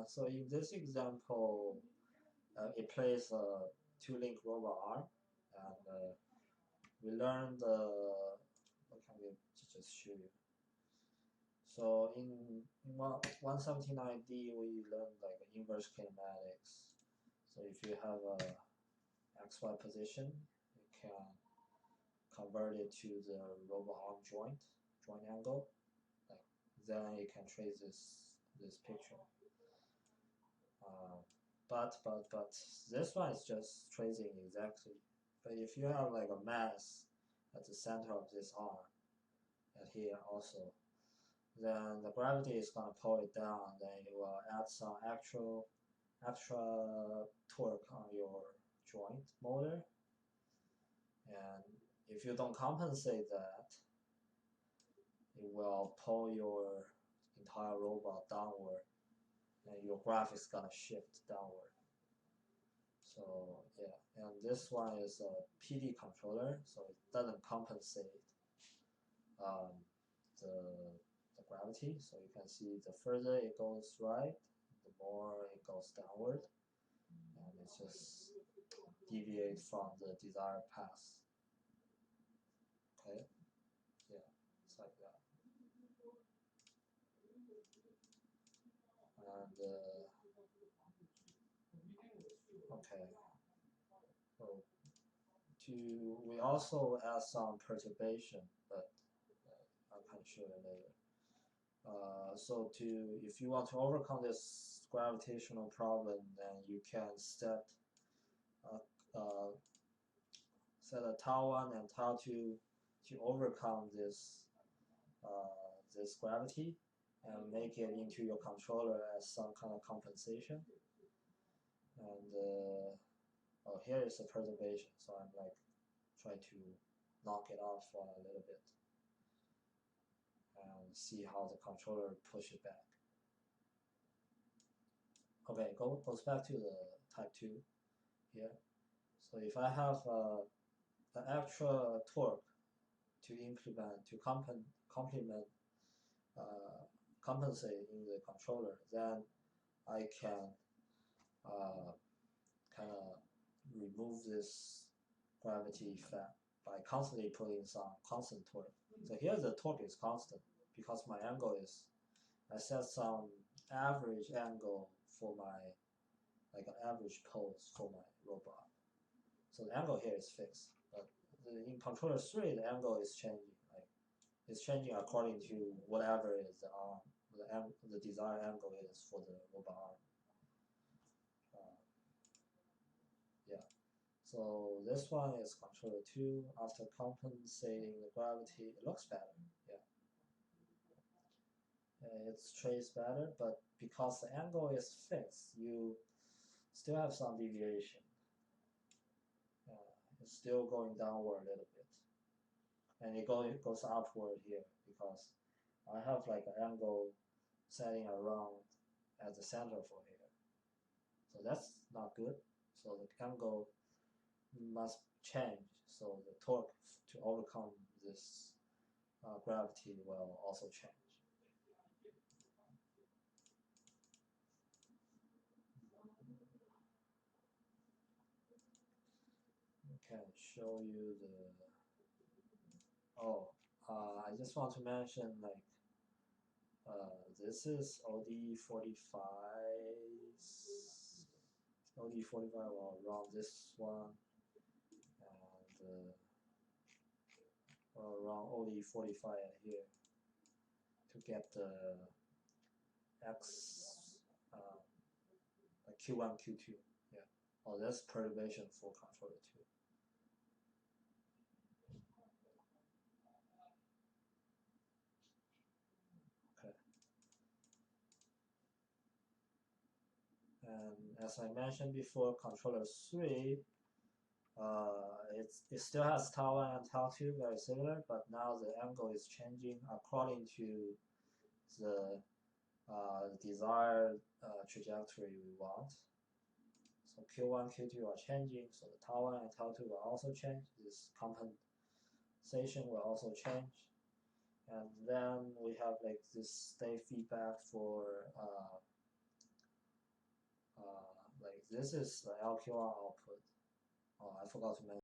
So in this example, it plays a two-link robot arm, and we learned what can we just show you? So in 179D, we learned like inverse kinematics. So if you have a XY position, you can convert it to the robot arm joint angle. Like then you can trace this picture. But this one is just tracing exactly. But if you have like a mass at the center of this arm, and here also, then the gravity is gonna pull it down. Then it will add some extra torque on your joint motor, and if you don't compensate that, it will pull your entire robot downward, and your graph is gonna shift downward. So yeah, and this one is a PD controller, so it doesn't compensate um, the gravity. So you can see the further it goes right, the more it goes downward, and it just deviates from the desired path. Okay, yeah, it's like that. And okay, so we also add some perturbation, but I can show you later. So if you want to overcome this gravitational problem, then you can set uh, a tau 1 and tau 2 to overcome this gravity and make it into your controller as some kind of compensation. And oh, here is a perturbation, so I'm like trying to knock it off for a little bit and see how the controller push it back. Okay, goes back to the type 2 here. So if I have the actual torque to implement to compensate in the controller, then I can kind of remove this gravity effect by constantly putting some constant torque. So here the torque is constant because my angle is, I set some average angle for my, like an average pose for my robot. So the angle here is fixed, but in controller 3 the angle is changing. Like it's changing according to whatever is the arm, the desired angle is for the robot arm. Yeah. So this one is controller 2. After compensating the gravity, it looks better. Yeah. It's traced better, but because the angle is fixed, you still have some deviation. It's still going downward a little bit, and it goes upward here because I have like an angle setting around at the center for here, so that's not good. So the angle must change, so the torque to overcome this gravity will also change. Okay, show you the. Oh, I just want to mention like this is OD45. OD45 will run this one, and will run OD45 here to get the X Q1, Q2. Yeah. Oh, that's perturbation for controller 2. Okay. And as I mentioned before, controller 3, it still has tau 1 and tau 2, very similar, but now the angle is changing according to the desired trajectory we want. So Q1, Q2 are changing, so the tau 1 and tau 2 will also change. This compensation will also change. And then we have like this state feedback for this is the LQR output. Oh, I forgot to mention